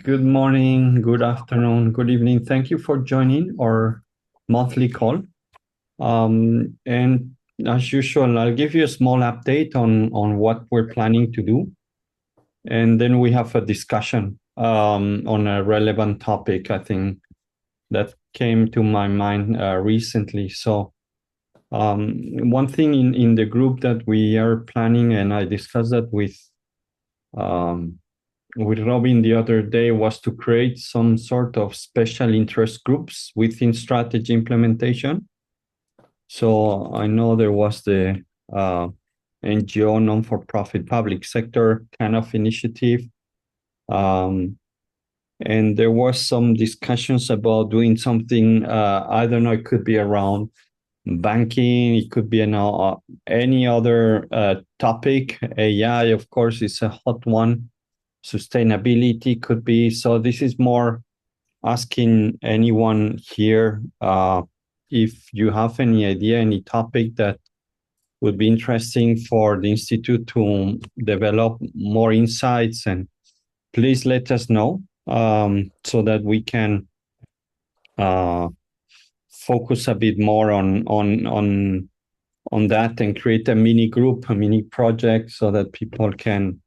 Good morning, good afternoon, good evening. Thank you for joining our monthly call. And as usual, I'll give you a small update on what we're planning to do. And then we have a discussion on a relevant topic, I think, that came to my mind recently. So one thing in the group that we are planning, and I discussed that um, with Robin the other day, was to create some sort of special interest groups within strategy implementation. So I know there was the NGO, non-for-profit public sector kind of initiative. And there was some discussions about doing something, I don't know, it could be around banking, it could be any other topic. AI, of course, is a hot one. Sustainability could be. So this is more asking anyone here if you have any idea, any topic that would be interesting for the Institute to develop more insights, and please let us know so that we can focus a bit more on that and create a mini group, a mini project, so that people can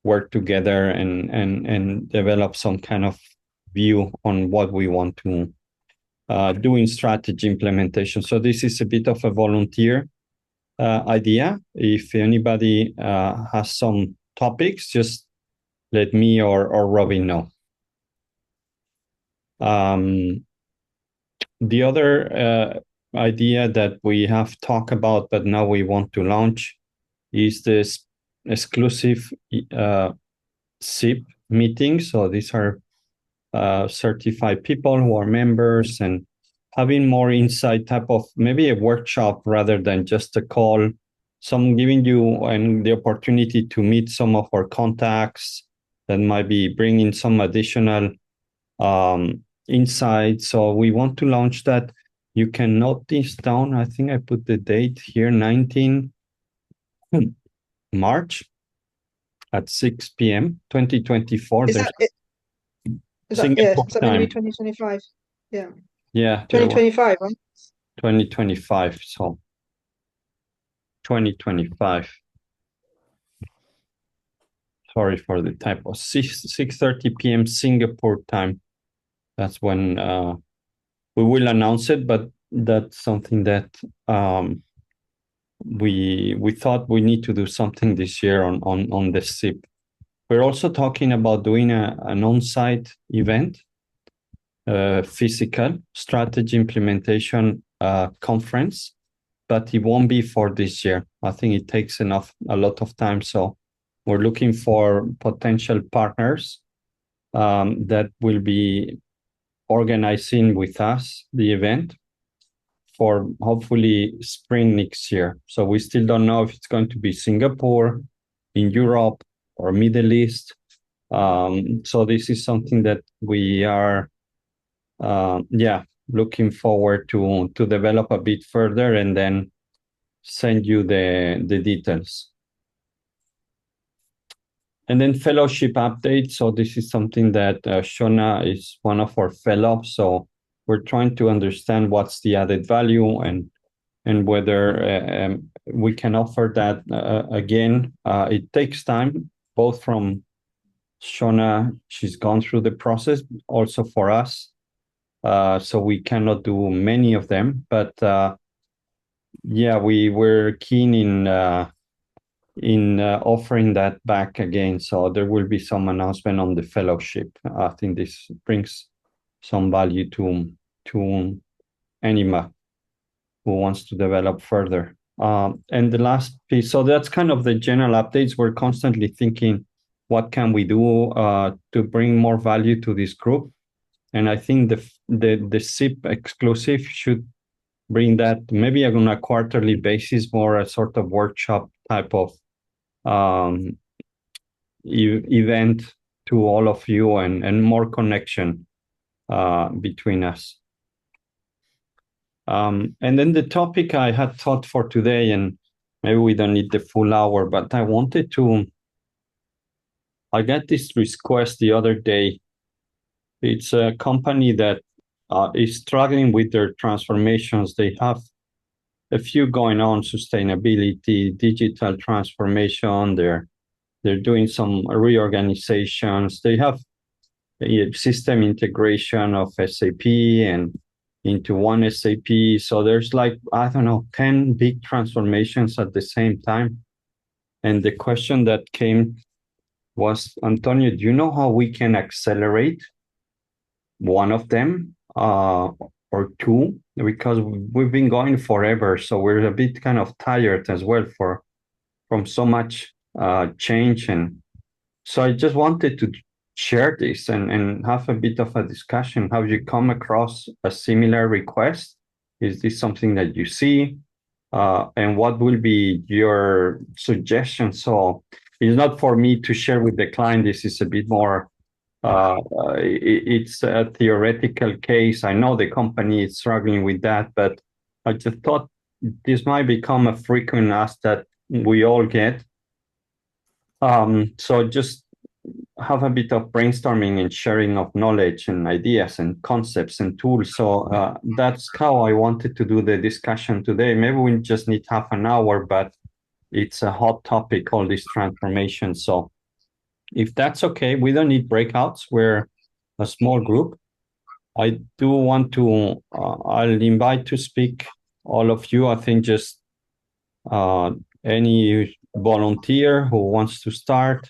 work together and develop some kind of view on what we want to do in strategy implementation. So this is a bit of a volunteer idea. If anybody has some topics, just let me or Robin know. The other idea that we have talked about, but now we want to launch, is this exclusive SIP meeting. So these are certified people who are members, and having more insight, type of maybe a workshop rather than just a call, some giving you and the opportunity to meet some of our contacts that might be bringing some additional insight. So we want to launch that. You can note this down. I think I put the date here, 19 March at 6 p.m. 2024. Is that it? Singapore Is that going to be time. 2025? Yeah. Yeah, there was 2025, right? 2025. So 2025. Sorry for the typo. 6:30 p.m. Singapore time. That's when we will announce it, but that's something that we thought we need to do something this year on the SIP. We're also talking about doing an on-site event, physical strategy implementation conference, but it won't be for this year. I think it takes a lot of time. So we're looking for potential partners that will be organizing with us the event for hopefully spring next year. So we still don't know if it's going to be Singapore, in Europe, or Middle East. So this is something that we are, looking forward to develop a bit further and then send you the details. And then fellowship update. So this is something that Shona is one of our fellows. So we're trying to understand what's the added value and whether we can offer that again. It takes time, both from Shona, she's gone through the process, also for us. So we cannot do many of them, but we were keen in offering that back again. So there will be some announcement on the fellowship. I think this brings some value to Anima who wants to develop further. And the last piece, so that's kind of the general updates. We're constantly thinking, what can we do to bring more value to this group? And I think the SIP exclusive should bring that maybe on a quarterly basis, more a sort of workshop type of event to all of you, and more connection between us. And then the topic I had thought for today, and maybe we don't need the full hour, but I got this request the other day It's a company that is struggling with their transformations. They have a few going on: sustainability, digital transformation. They're doing some reorganizations. They have a system integration of SAP and into one SAP. So there's like, I don't know, 10 big transformations at the same time. And the question that came was, Antonio, do you know how we can accelerate one of them or two? Because we've been going forever. So we're a bit kind of tired as well from so much change. And so I just wanted to share this and have a bit of a discussion. Have you come across a similar request? Is this something that you see? And what will be your suggestion? So it's not for me to share with the client. This is a bit more, it's a theoretical case. I know the company is struggling with that, but I just thought this might become a frequent ask that we all get. So just have a bit of brainstorming and sharing of knowledge and ideas and concepts and tools. So that's how I wanted to do the discussion today. Maybe we just need half an hour, but it's a hot topic, all this transformation. So if that's okay, we don't need breakouts. We're a small group. I do want to, I'll invite to speak all of you. I think just any volunteer who wants to start.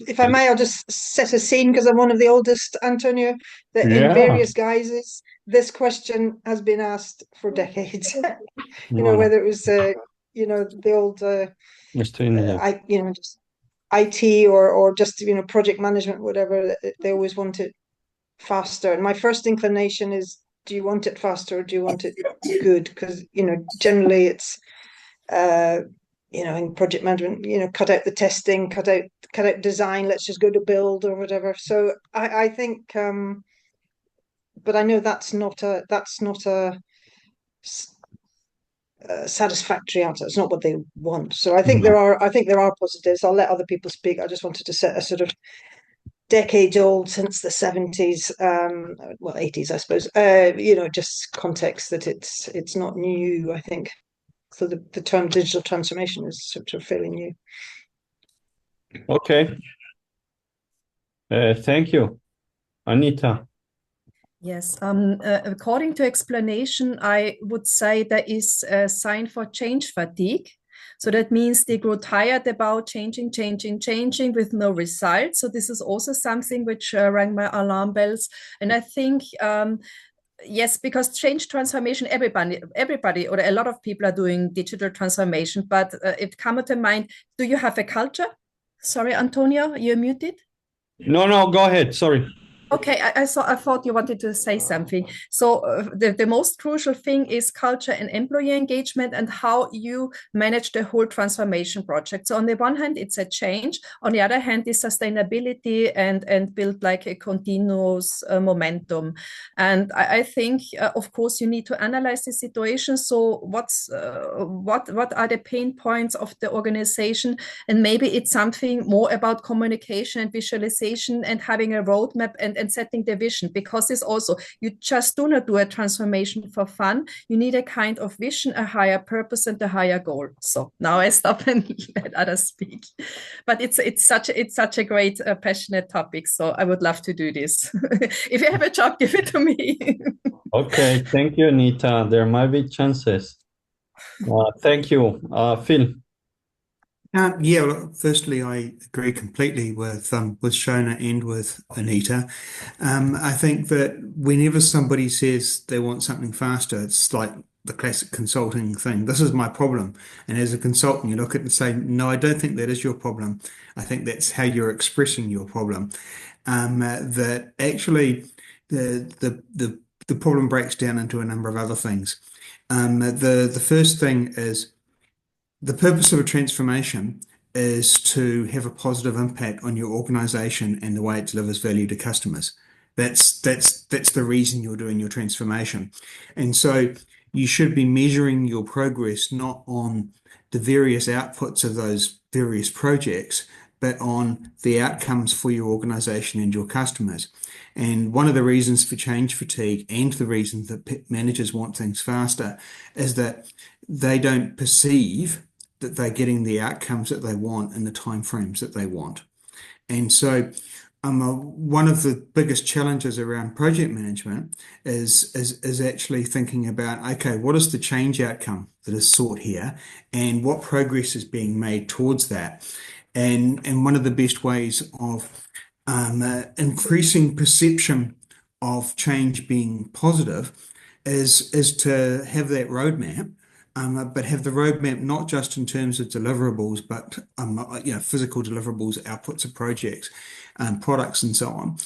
If I may, I'll just set a scene because I'm one of the oldest, Antonio, that in Yeah. various guises, this question has been asked for decades. Whether it was, the old, just IT or just, project management, whatever, they always want it faster. And my first inclination is, do you want it faster or do you want it good? Because, generally it's, in project management, cut out the testing, cut out design, let's just go to build or whatever. So I think, but I know that's not a satisfactory answer. It's not what they want. So I think there are positives. I'll let other people speak. I just wanted to set a sort of decades old, since the 70s, 80s, I suppose, just context that it's not new, I think. So the term digital transformation is sort of fairly new. Okay. Thank you. Anita. Yes, according to explanation, I would say there is a sign for change fatigue. So that means they grow tired about changing with no result. So this is also something which rang my alarm bells. And I think, yes, because change transformation, everybody or a lot of people are doing digital transformation, but it comes to mind, do you have a culture? Sorry, Antonio, you're muted. No, go ahead. Sorry. Okay, I thought you wanted to say something. So the most crucial thing is culture and employee engagement and how you manage the whole transformation project. So on the one hand, it's a change. On the other hand, is sustainability and build like a continuous momentum. And I think, of course, you need to analyze the situation. So what are the pain points of the organization? And maybe it's something more about communication and visualization and having a roadmap and setting the vision, because it's also, you just do not do a transformation for fun. You need a kind of vision, a higher purpose and a higher goal. So now I stop and let others speak. But it's such a great passionate topic. So I would love to do this. If you have a job, give it to me. Okay, thank you, Anita. There might be chances. Thank you, Phil. Firstly, I agree completely with Shona and with Anita. I think that whenever somebody says they want something faster, it's like the classic consulting thing. This is my problem. And as a consultant, you look at it and say, no, I don't think that is your problem. I think that's how you're expressing your problem. That actually the problem breaks down into a number of other things. The first thing is, the purpose of a transformation is to have a positive impact on your organization and the way it delivers value to customers. That's the reason you're doing your transformation. And so you should be measuring your progress not on the various outputs of those various projects, but on the outcomes for your organization and your customers. And one of the reasons for change fatigue and the reasons that managers want things faster is that they don't perceive that they're getting the outcomes that they want in the timeframes that they want. And so one of the biggest challenges around project management is actually thinking about, okay, what is the change outcome that is sought here, and what progress is being made towards that? And one of the best ways of increasing perception of change being positive is to have that roadmap. But have the roadmap not just in terms of deliverables, but physical deliverables, outputs of projects, products, and so on.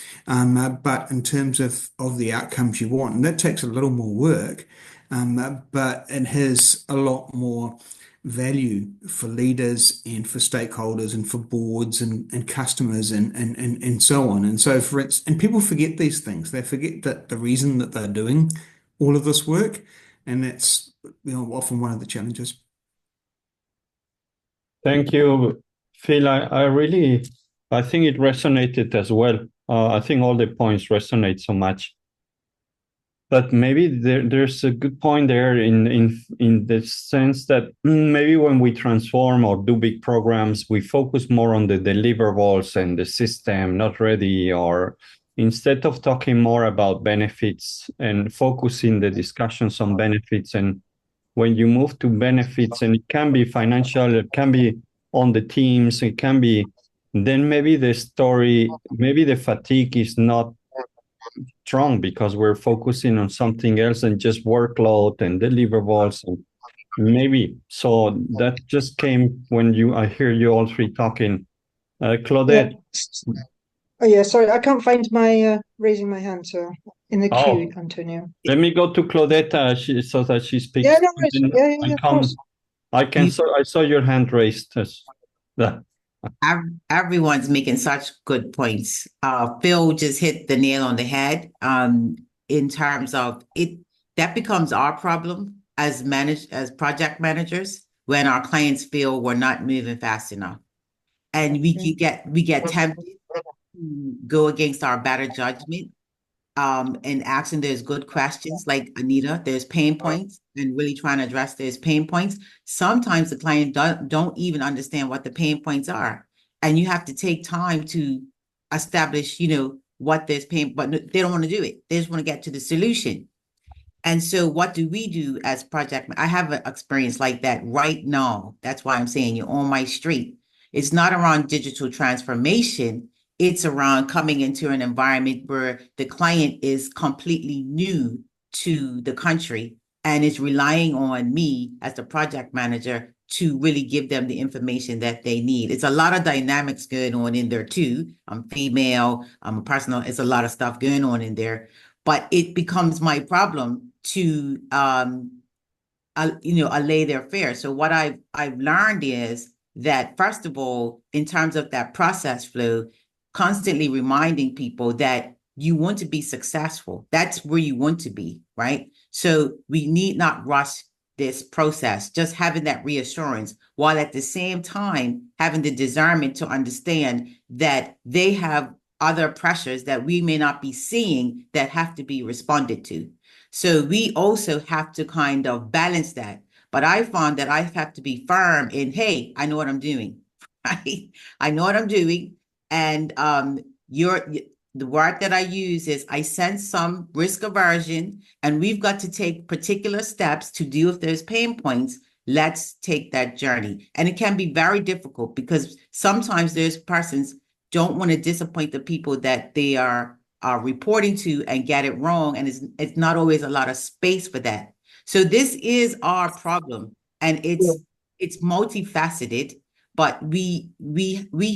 But in terms of the outcomes you want, and that takes a little more work, but it has a lot more value for leaders and for stakeholders and for boards and customers and so on. And so for instance, and people forget these things. They forget that the reason that they're doing all of this work, and that's often one of the challenges. Thank you, Phil. I think it resonated as well. I think all the points resonate so much. But maybe there's a good point there in the sense that maybe when we transform or do big programs, we focus more on the deliverables and the system not ready, or instead of talking more about benefits and focusing the discussions on benefits. And when you move to benefits, and it can be financial, it can be on the teams, it can be, then maybe the fatigue is not strong because we're focusing on something else and just workload and deliverables. And maybe so that just came when I hear you all three talking. Claudette. Yeah. Oh yeah, sorry, I can't find my raising my hand, so in the queue, Antonio. Let me go to Claudette so that she speaks. Yeah, no worries. Yeah, of course. I saw your hand raised. Everyone's making such good points. Phil just hit the nail on the head. In terms of it, that becomes our problem as project managers when our clients feel we're not moving fast enough, and we get tempted to go against our better judgment. And asking those good questions, like Anita, there's pain points, and really trying to address those pain points. Sometimes the client don't even understand what the pain points are. And you have to take time to establish, what there's pain, but they don't want to do it. They just want to get to the solution. And so what do we do as project? I have an experience like that right now. That's why I'm saying you're on my street. It's not around digital transformation. It's around coming into an environment where the client is completely new to the country and is relying on me as the project manager to really give them the information that they need. It's a lot of dynamics going on in there too. I'm female, I'm a personal, it's a lot of stuff going on in there, but it becomes my problem to, allay their fear. So what I've learned is that, first of all, in terms of that process flow, constantly reminding people that you want to be successful. That's where you want to be, right? So we need not rush this process, just having that reassurance, while at the same time having the discernment to understand that they have other pressures that we may not be seeing that have to be responded to. So we also have to kind of balance that. But I found that I have to be firm in, hey, I know what I'm doing, right? I know what I'm doing. And the word that I use is I sense some risk aversion, and we've got to take particular steps to deal with those pain points. Let's take that journey. And it can be very difficult because sometimes those persons don't want to disappoint the people that they are reporting to and get it wrong. And it's not always a lot of space for that. So this is our problem, and it's multifaceted. But we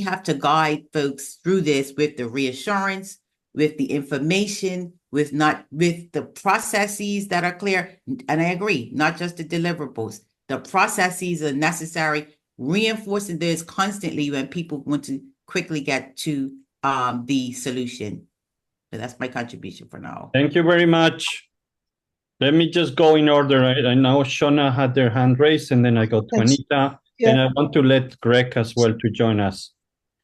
have to guide folks through this with the reassurance, with the information, with the processes that are clear. And I agree, not just the deliverables. The processes are necessary, reinforcing this constantly when people want to quickly get to the solution. So that's my contribution for now. Thank you very much. Let me just go in order. I know Shona had their hand raised, and then I go to Anita. Yeah. And I want to let Greg as well to join us.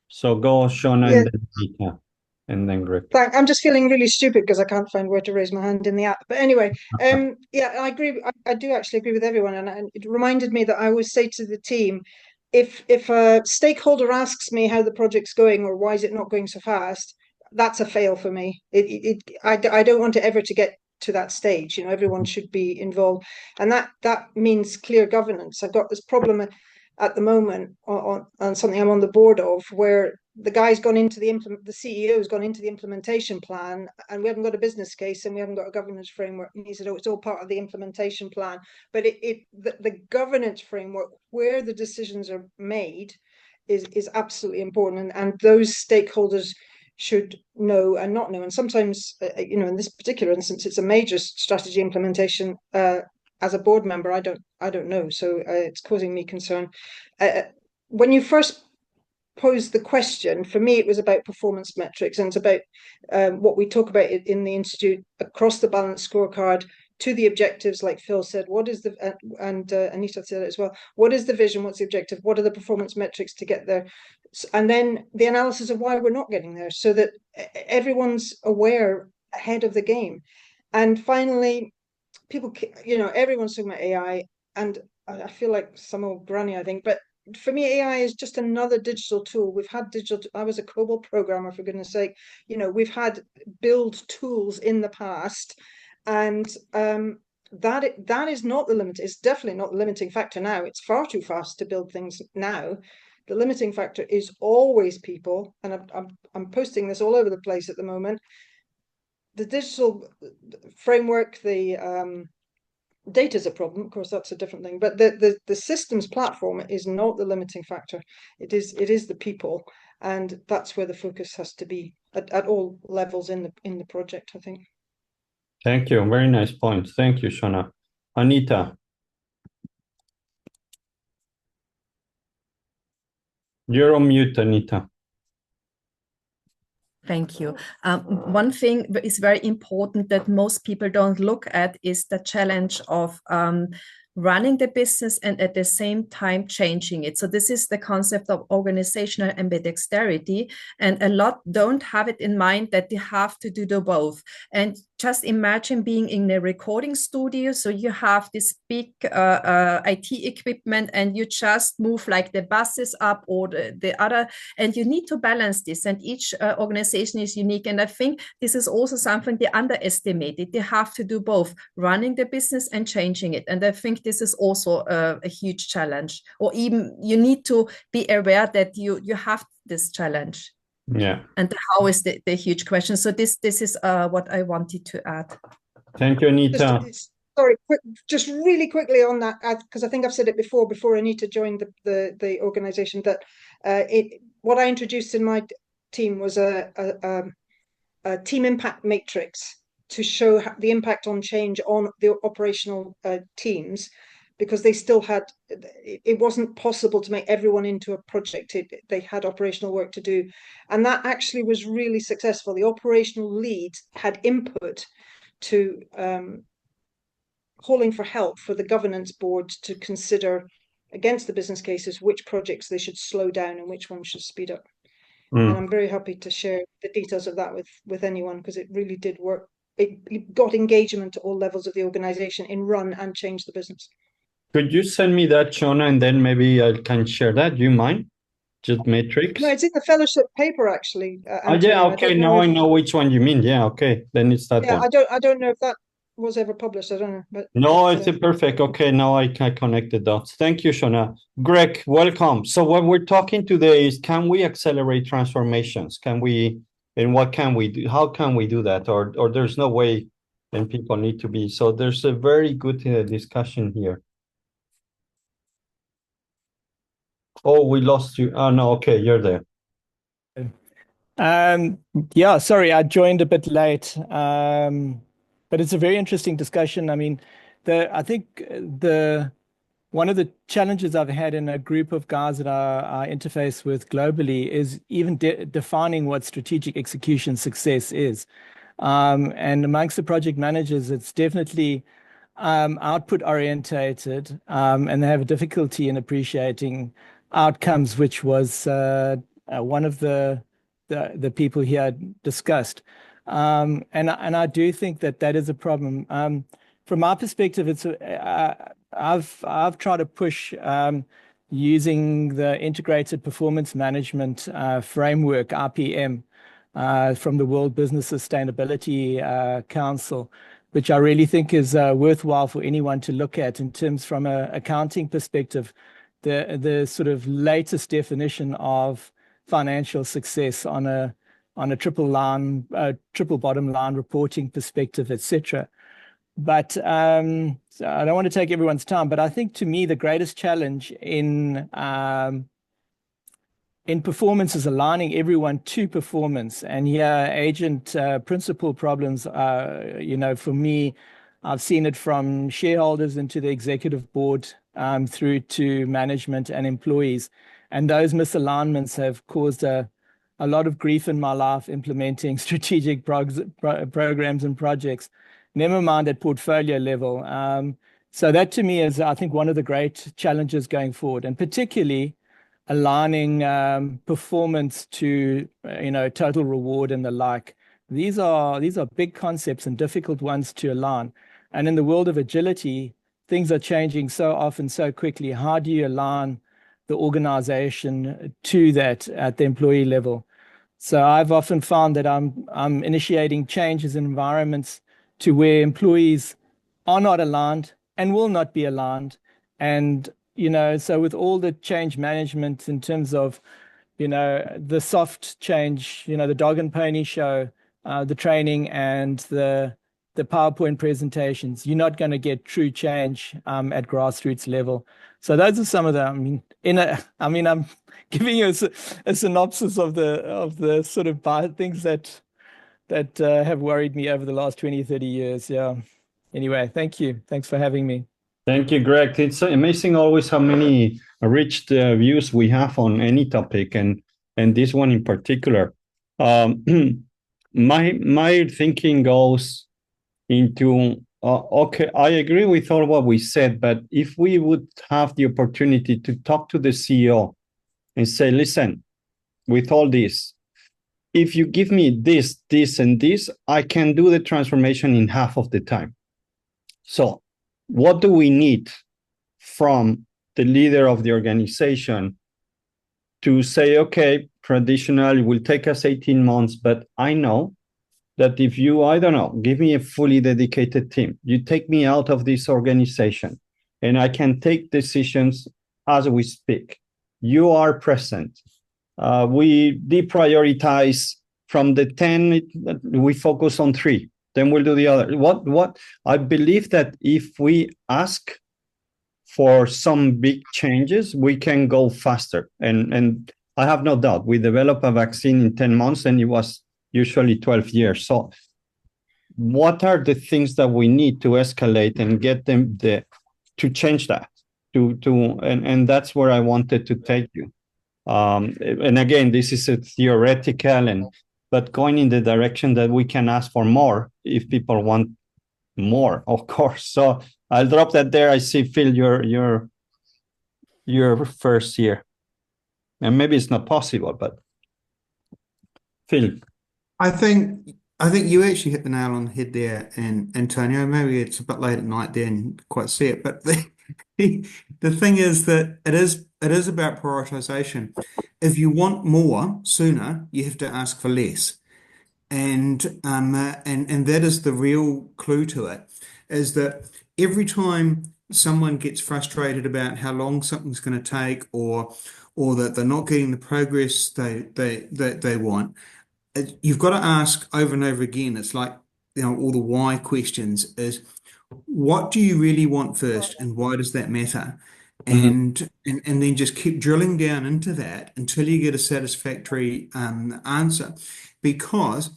So go, Shona, Yeah. and then Anita, and then Greg. I'm just feeling really stupid because I can't find where to raise my hand in the app. But anyway, yeah, I agree. I do actually agree with everyone, and it reminded me that I always say to the team, if a stakeholder asks me how the project's going or why is it not going so fast, that's a fail for me. I don't want it ever to get to that stage. You know, everyone should be involved, and that means clear governance. I've got this problem at the moment on something I'm on the board of, where the guy's gone into the CEO's gone into the implementation plan, and we haven't got a business case and we haven't got a governance framework. And he said, "Oh, it's all part of the implementation plan." But the governance framework where the decisions are made is absolutely important, and those stakeholders should know and not know. And sometimes, you know, in this particular instance, it's a major strategy implementation. As a board member, I don't know, so it's causing me concern. When you first posed the question, for me, it was about performance metrics, and it's about what we talk about in the Institute across the balanced scorecard to the objectives, like Phil said. What is the and Anita said it as well. What is the vision? What's the objective? What are the performance metrics to get there? And then the analysis of why we're not getting there, so that everyone's aware ahead of the game. And finally, people, you know, everyone's talking about AI, and I feel like some old granny, I think, but for me, AI is just another digital tool. We've had I was a COBOL programmer, for goodness sake. You know, we've had build tools in the past, and that is not the limit. It's definitely not the limiting factor now. It's far too fast to build things now. The limiting factor is always people, and I'm posting this all over the place at the moment. The digital framework, the data is a problem, of course, that's a different thing, but the systems platform is not the limiting factor. It is the people, and that's where the focus has to be at all levels in the project, I think. Thank you. Very nice point. Thank you, Shona. Anita. You're on mute, Anita. Thank you. One thing that is very important that most people don't look at is the challenge of running the business and at the same time changing it. So this is the concept of organizational ambidexterity, and a lot don't have it in mind that they have to do the both. And just imagine being in a recording studio. So you have this big IT equipment and you just move like the buses up or the other, and you need to balance this, and each organization is unique. And I think this is also something they underestimated. They have to do both, running the business and changing it. And I think this is also a huge challenge, or even you need to be aware that you have this challenge. Yeah. And how is the huge question. So this is what I wanted to add. Thank you, Anita. Just really quickly on that, because I think I've said it before Anita joined the organization, that what I introduced in my team was a team impact matrix to show the impact on change on the operational teams, because they still had, it wasn't possible to make everyone into a project. They had operational work to do, and that actually was really successful. The operational lead had input to calling for help for the governance board to consider against the business cases which projects they should slow down and which ones should speed up. And I'm very happy to share the details of that with anyone, because it really did work. It got engagement at all levels of the organization in run and change the business. Could you send me that, Shona, and then maybe I can share that? Do you mind? Just matrix? No, it's in the fellowship paper, actually. Yeah, okay. Now I know which one you mean. Yeah, okay. Then it's that one. I don't know if that was ever published. I don't know. But no, it's perfect. Okay, now I can connect the dots. Thank you, Shona. Greg, welcome. So what we're talking today is, can we accelerate transformations? Can we, and what can we do? How can we do that? Or there's no way, and people need to be. So there's a very good discussion here. Oh, we lost you. Oh, no, okay, you're there. Yeah, sorry, I joined a bit late, but it's a very interesting discussion. I mean, I think one of the challenges I've had in a group of guys that I interface with globally is even defining what strategic execution success is. And amongst the project managers, it's definitely output orientated, and they have a difficulty in appreciating outcomes, which was one of the people here discussed. And I do think that is a problem. From my perspective, I've tried to push using the Integrated Performance Management Framework, RPM, from the World Business Sustainability Council, which I really think is worthwhile for anyone to look at in terms from an accounting perspective, the sort of latest definition of financial success on a triple bottom line reporting perspective, etc. But so I don't want to take everyone's time, but I think to me the greatest challenge in performance is aligning everyone to performance. And here, agent principal problems are, for me, I've seen it from shareholders into the executive board through to management and employees. And those misalignments have caused a lot of grief in my life implementing strategic programs and projects, never mind at portfolio level. So that to me is, I think, one of the great challenges going forward, and particularly aligning performance to total reward and the like. These are big concepts and difficult ones to align. And in the world of agility, things are changing so often, so quickly. How do you align the organization to that at the employee level? So I've often found that I'm initiating changes in environments to where employees are not aligned and will not be aligned. And so with all the change management in terms of, the soft change, the dog and pony show, the training and the PowerPoint presentations, you're not going to get true change at grassroots level. So those are some of the, I'm giving you a synopsis of the sort of things that have worried me over the last 20, 30 years. Yeah. Anyway, thank you. Thanks for having me. Thank you, Greg. It's amazing always how many rich views we have on any topic, and this one in particular. My thinking goes into, okay, I agree with all what we said, but if we would have the opportunity to talk to the CEO and say, listen, with all this, if you give me this, this, and this, I can do the transformation in half of the time. So what do we need from the leader of the organization to say, okay, traditionally will take us 18 months, but I know that if you, I don't know, give me a fully dedicated team, you take me out of this organization and I can take decisions as we speak. You are present. We deprioritize from the 10, we focus on 3. Then we'll do the other. What I believe that if we ask for some big changes, we can go faster. And I have no doubt we develop a vaccine in 10 months and it was usually 12 years. So what are the things that we need to escalate and get them to change that? And that's where I wanted to take you. And again, this is a theoretical but going in the direction that we can ask for more if people want more, of course. So I'll drop that there. I see, Phil, your first year. And maybe it's not possible, but Phil. I think you actually hit the nail on the head there, and Antonio, maybe it's a bit late at night there and quite see it, but the thing is that it is about prioritization. If you want more sooner, you have to ask for less. And that is the real clue to it, is that every time someone gets frustrated about how long something's going to take or that they're not getting the progress they want, you've got to ask over and over again. It's like, all the why questions is, what do you really want first and why does that matter? And then just keep drilling down into that until you get a satisfactory answer, because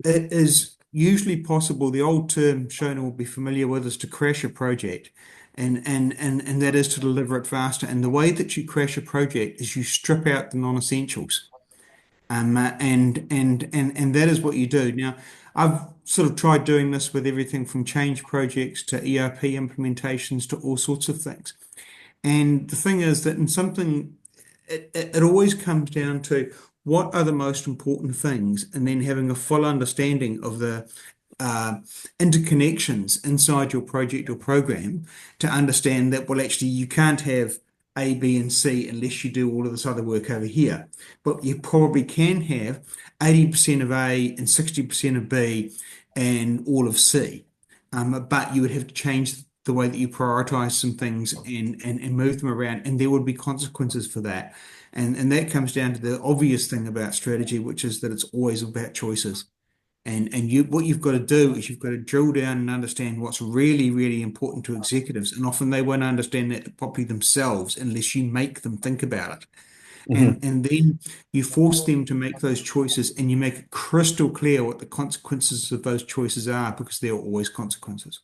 it is usually possible. The old term Shona will be familiar with is to crash a project, and that is to deliver it faster. And the way that you crash a project is you strip out the non-essentials, and that is what you do. Now, I've sort of tried doing this with everything from change projects to ERP implementations to all sorts of things. And the thing is that in something, it always comes down to what are the most important things, and then having a full understanding of the interconnections inside your project or program to understand that, well, actually, you can't have A, B, and C unless you do all of this other work over here. But you probably can have 80% of A and 60% of B and all of C. But you would have to change the way that you prioritize some things and move them around, and there would be consequences for that. And that comes down to the obvious thing about strategy, which is that it's always about choices. And what you've got to do is you've got to drill down and understand what's really, really important to executives. And often they won't understand that properly themselves unless you make them think about it. And then you force them to make those choices, and you make it crystal clear what the consequences of those choices are, because there are always consequences.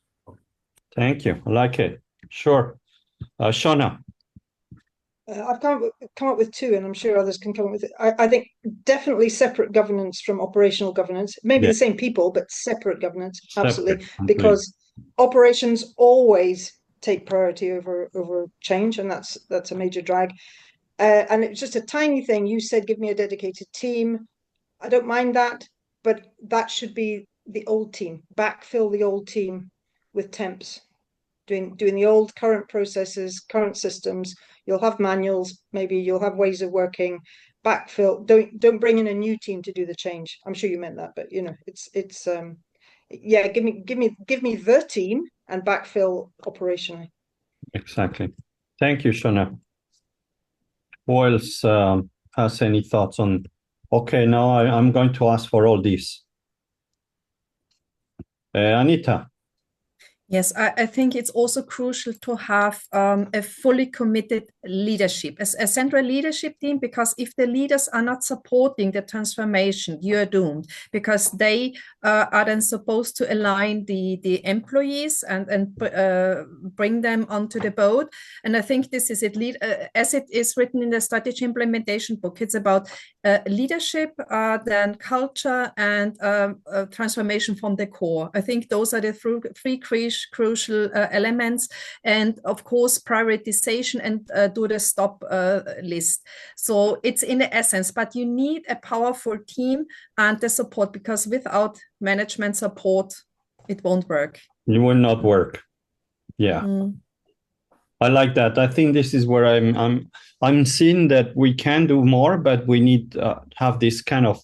Thank you. I like it. Sure. Shauna. I've come up with two, and I'm sure others can come up with it. I think definitely separate governance from operational governance. Maybe the same people, but separate governance. Absolutely. Because operations always take priority over change, and that's a major drag. And it's just a tiny thing. You said, give me a dedicated team. I don't mind that, but that should be the old team. Backfill the old team with temps, doing the old current processes, current systems. You'll have manuals, maybe you'll have ways of working. Backfill. Don't bring in a new team to do the change. I'm sure you meant that, but you know, it's yeah. Give me the team and backfill operationally. Exactly. Thank you, Shauna. Who else has any thoughts on? Okay, now I'm going to ask for all this. Anita. Yes, I think it's also crucial to have a fully committed leadership, a central leadership team, because if the leaders are not supporting the transformation, you're doomed, because they are then supposed to align the employees and bring them onto the boat. And I think this is it, as it is written in the strategy implementation book. It's about leadership, then culture, and transformation from the core. I think those are the three crucial elements, and of course prioritization and do the stop list. So it's in the essence, but you need a powerful team and the support, because without management support it won't work. It will not work. Yeah. I like that. I think this is where I'm seeing that we can do more, but we need to have this kind of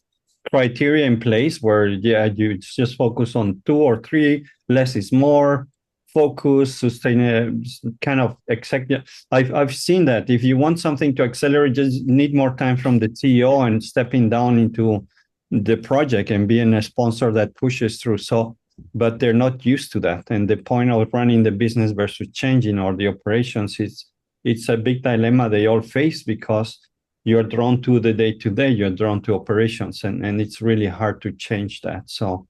criteria in place where you just focus on 2 or 3, less is more, focus, sustain, kind of executive. I've seen that if you want something to accelerate, just need more time from the CEO and stepping down into the project and being a sponsor that pushes through. So, but they're not used to that. And the point of running the business versus changing or the operations, it's a big dilemma they all face, because you're drawn to the day-to-day, you're drawn to operations, and it's really hard to change that. So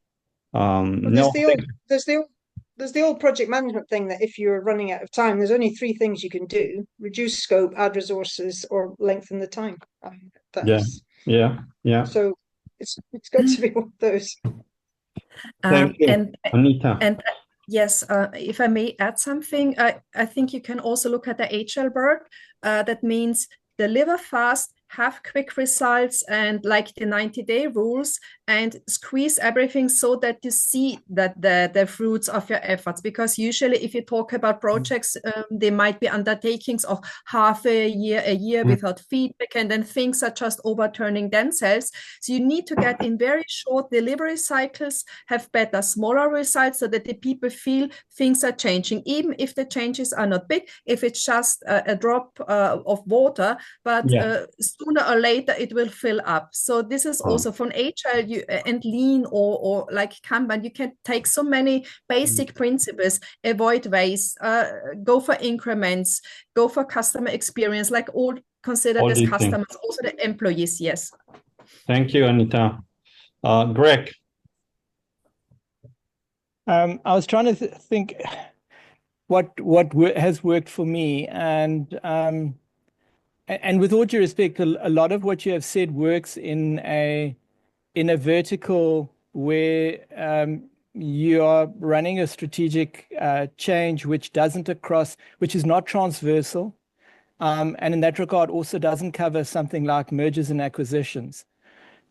there's the old project management thing that if you're running out of time, there's only 3 things you can do: reduce scope, add resources, or lengthen the time. Yeah. So it's got to be one of those. Thank you, Anita. And yes, if I may add something, I think you can also look at the agile work. That means deliver fast, have quick results, and like the 90-day rules, and squeeze everything so that you see that the fruits of your efforts. Because usually if you talk about projects, they might be undertakings of half a year without feedback, and then things are just overturning themselves. So you need to get in very short delivery cycles, have better, smaller results, so that the people feel things are changing, even if the changes are not big, if it's just a drop of water, but sooner or later it will fill up. So this is also from agile and lean or like Kanban, you can take so many basic principles: avoid waste, go for increments, go for customer experience, like all considered as customers, also the employees. Yes. Thank you, Anita. Greg. I was trying to think what has worked for me, and with all due respect, a lot of what you have said works in a vertical where you are running a strategic change which is not transversal, and in that regard also doesn't cover something like mergers and acquisitions.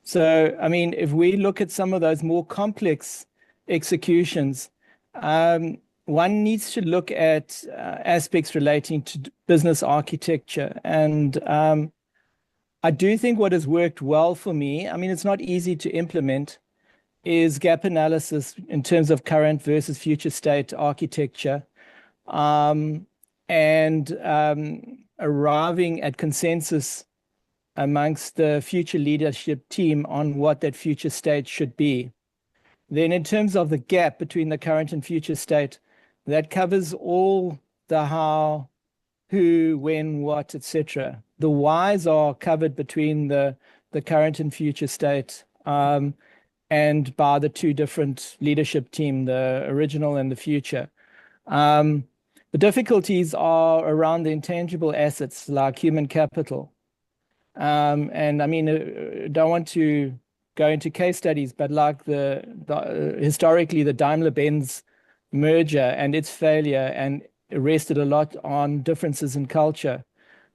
So, I mean, if we look at some of those more complex executions, one needs to look at aspects relating to business architecture. And I do think what has worked well for me, I mean, it's not easy to implement, is gap analysis in terms of current versus future state architecture, and arriving at consensus amongst the future leadership team on what that future state should be. Then in terms of the gap between the current and future state, that covers all the how, who, when, what, etc. The whys are covered between the current and future state, and by the two different leadership team, the original and the future. The difficulties are around the intangible assets like human capital. And I mean, don't want to go into case studies, but like historically the Daimler-Benz merger and its failure, and rested a lot on differences in culture.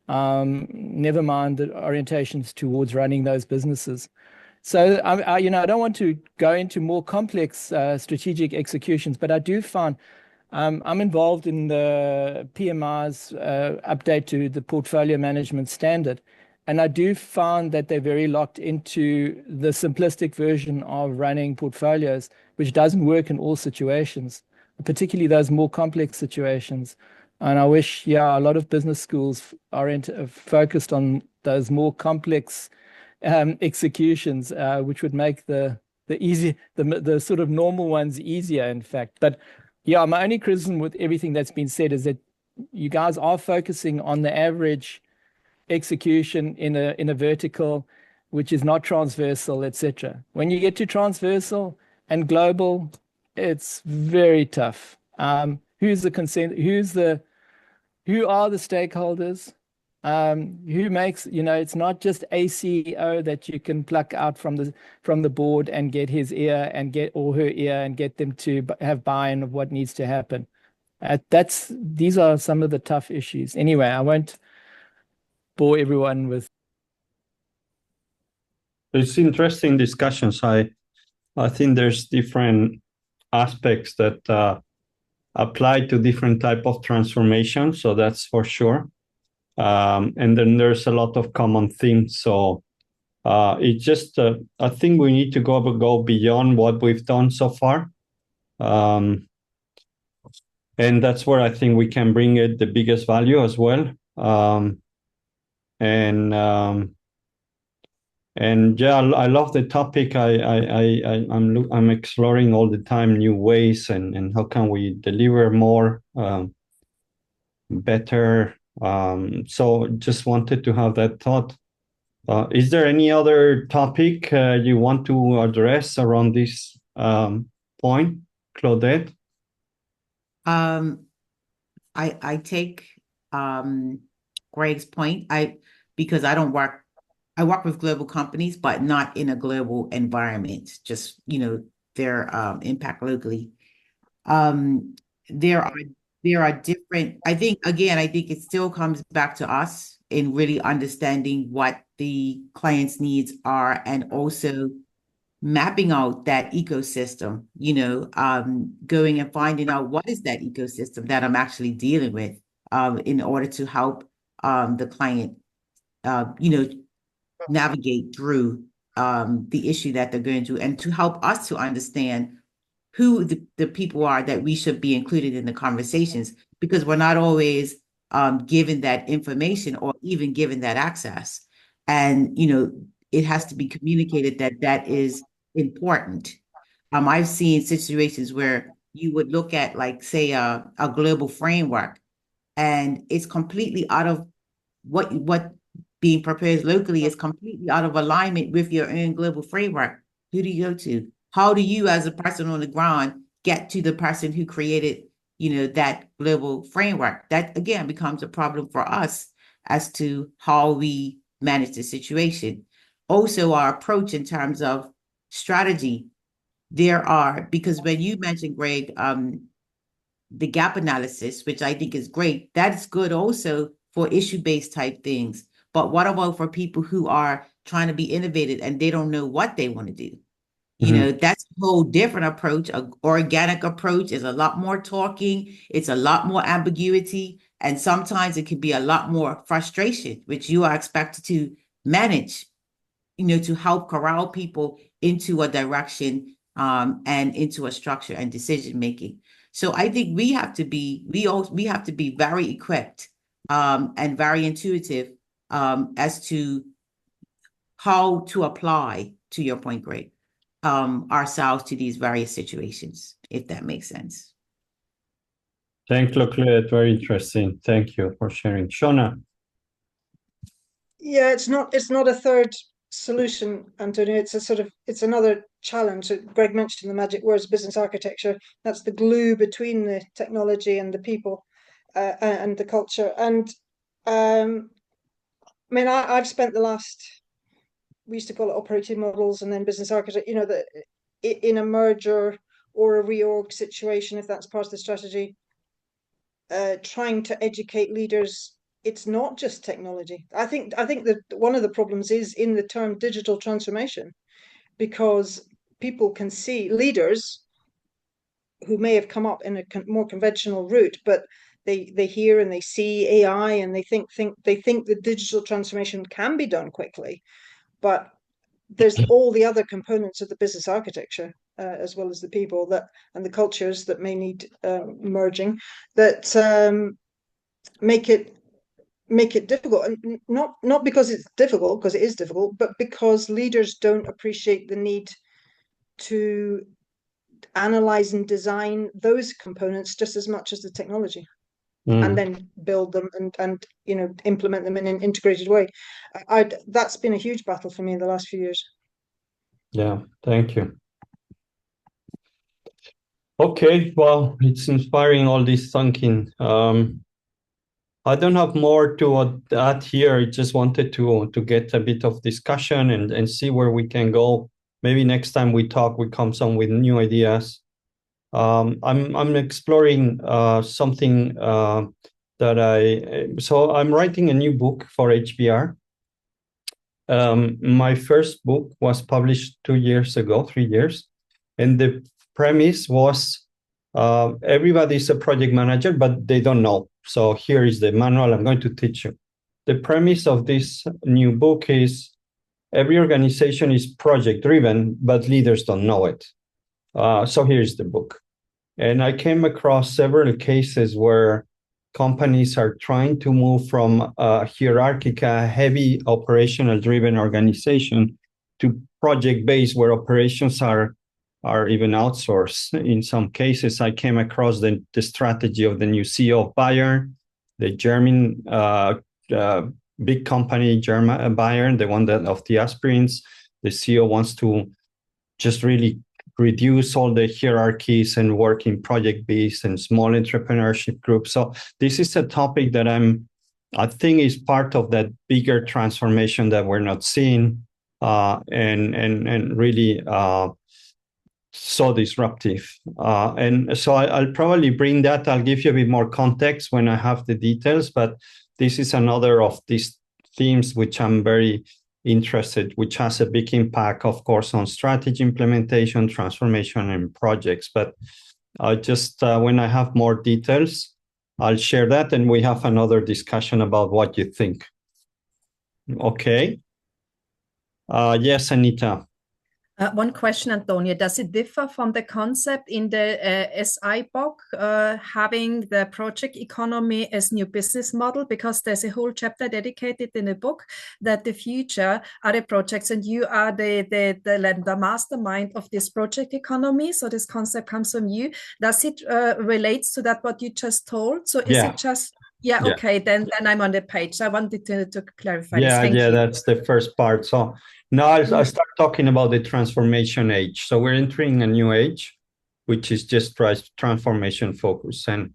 Never mind the orientations towards running those businesses. So I don't want to go into more complex strategic executions, but I do find I'm involved in the PMI's update to the portfolio management standard. And I do find that they're very locked into the simplistic version of running portfolios, which doesn't work in all situations, particularly those more complex situations. And I wish, a lot of business schools are focused on those more complex executions, which would make the sort of normal ones easier, in fact. But my only criticism with everything that's been said is that you guys are focusing on the average execution in a vertical, which is not transversal, etc. When you get to transversal and global, it's very tough. Who's the consent? Who are the stakeholders? Who makes, it's not just a CEO that you can pluck out from the board and get his ear and get or her ear and get them to have buy-in of what needs to happen. These are some of the tough issues. Anyway, I won't bore everyone with. It's interesting discussions. I think there's different aspects that apply to different type of transformation. So that's for sure. And then there's a lot of common themes. So it's just, I think we need to go beyond what we've done so far. And that's where I think we can bring it the biggest value as well. And I love the topic. I'm exploring all the time new ways and how can we deliver more, better. So just wanted to have that thought. Is there any other topic you want to address around this point, Claudette? I take Greg's point. Because I work with global companies, but not in a global environment, just, their impact locally. There are different, I think it still comes back to us in really understanding what the client's needs are, and also mapping out that ecosystem, going and finding out what is that ecosystem that I'm actually dealing with, in order to help the client, navigate through the issue that they're going through, and to help us to understand who the people are that we should be included in the conversations, because we're not always given that information or even given that access. And, it has to be communicated that is important. I've seen situations where you would look at, like, say, a global framework, and it's completely out of what being proposed locally is completely out of alignment with your own global framework. Who do you go to? How do you, as a person on the ground, get to the person who created, that global framework? That, again, becomes a problem for us as to how we manage the situation. Also, our approach in terms of strategy, because when you mentioned, Greg, the gap analysis, which I think is great, that's good also for issue-based type things. But what about for people who are trying to be innovative and they don't know what they want to do. You know, that's a whole different approach. An organic approach is a lot more talking. It's a lot more ambiguity. And sometimes it can be a lot more frustration, which you are expected to manage, you know, to help corral people into a direction and into a structure and decision making. So I think we have to be very equipped and very intuitive as to how to apply, to your point, Greg, ourselves to these various situations, if that makes sense. Thanks, Claude. Very interesting. Thank you for sharing. Shona. Yeah, it's not a third solution, Antonio. It's another challenge. Greg mentioned the magic words, business architecture. That's the glue between the technology and the people and the culture. And I mean, I've spent the last, we used to call it operating models and then business architect, you know, that in a merger or a reorg situation, if that's part of the strategy, trying to educate leaders. It's not just technology. I think that one of the problems is in the term digital transformation, because people can see leaders who may have come up in a more conventional route, but they hear and they see AI and they think the digital transformation can be done quickly, but there's all the other components of the business architecture as well as the people that and the cultures that may need merging that make it difficult, and not because it's difficult, because it is difficult, but because leaders don't appreciate the need to analyze and design those components just as much as the technology, and then build them and you know, implement them in an integrated way. That's been a huge battle for me in the last few years. Yeah, thank you. Okay, well, it's inspiring, all this thinking. I don't have more to add here. I just wanted to get a bit of discussion and see where we can go. Maybe next time we talk, we come some with new ideas. I'm exploring something so I'm writing a new book for HBR. My first book was published 3 years, and the premise was everybody's a project manager, but they don't know. So here is the manual. I'm going to teach you. The premise of this new book is every organization is project driven, but leaders don't know it. So here's the book. And I came across several cases where companies are trying to move from a hierarchical, heavy operational driven organization to project based, where operations are even outsourced. In some cases, I came across the strategy of the new CEO of Bayern, the German big company, Bayern, the one that of the aspirins. The CEO wants to just really reduce all the hierarchies and work in project-based and small entrepreneurship groups. So this is a topic that I think is part of that bigger transformation that we're not seeing, and really so disruptive. And so I'll probably bring that. I'll give you a bit more context when I have the details, but this is another of these themes which I'm very interested, which has a big impact, of course, on strategy implementation, transformation, and projects. But just when I have more details, I'll share that, and we have another discussion about what you think. Okay. Yes, Anita. One question, Antonio. Does it differ from the concept in the SI book, having the project economy as new business model? Because there's a whole chapter dedicated in the book that the future are the projects, and you are the mastermind of this project economy. So this concept comes from you. Does it relate to that what you just told? So is it just... Yeah, okay, then I'm on the page. So I wanted to clarify this. Thank you. That's the first part. So now I start talking about the transformation age. So we're entering a new age, which is just transformation focus. And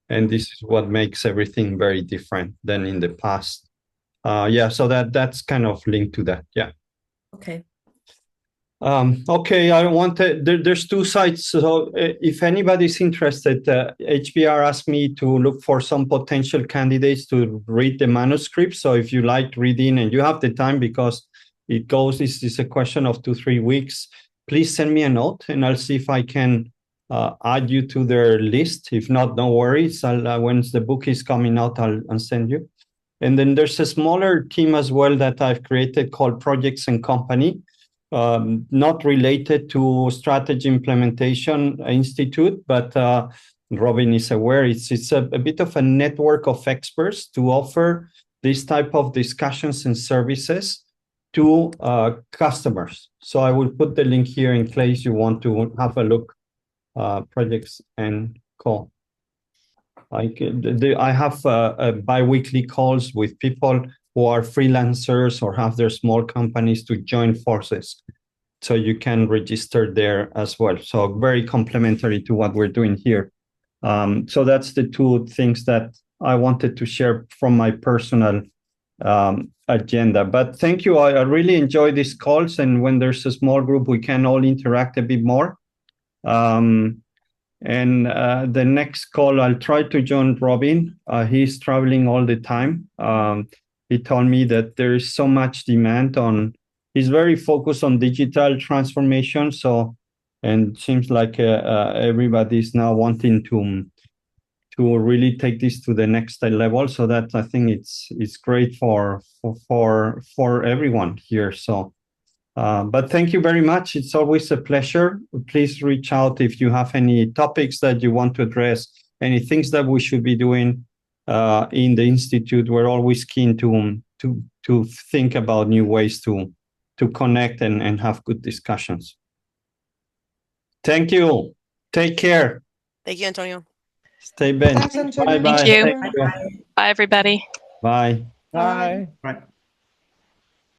this is what makes everything very different than in the past. So that's kind of linked to that. Yeah. Okay. Okay, there's two sides. So if anybody's interested, HBR asked me to look for some potential candidates to read the manuscript. So if you like reading and you have the time, because it goes. It's a question of 2-3 weeks. Please send me a note, and I'll see if I can add you to their list. If not, no worries. I'll once the book is coming out, I'll send you. And then there's a smaller team as well that I've created called Projects and Company, not related to Strategy Implementation Institute, but Robin is aware it's a bit of a network of experts to offer this type of discussions and services to customers. So I will put the link here in case you want to have a look. Projects and Call. I have bi-weekly calls with people who are freelancers or have their small companies to join forces. So you can register there as well. So very complementary to what we're doing here. So that's the two things that I wanted to share from my personal agenda. But thank you. I really enjoy these calls. And when there's a small group, we can all interact a bit more. And the next call, I'll try to join Robin. He's traveling all the time. He told me that there is so much demand on, he's very focused on digital transformation. So, and seems like everybody's now wanting to really take this to the next level. So that I think it's great for everyone here. So, but thank you very much. It's always a pleasure. Please reach out if you have any topics that you want to address, any things that we should be doing in the Institute. We're always keen to think about new ways to connect and have good discussions. Thank you. Take care. Thank you, Antonio. Stay bent. Thanks, Antonio. Bye-bye. Thank you. Thank you. Bye, everybody. Bye. Bye. Right.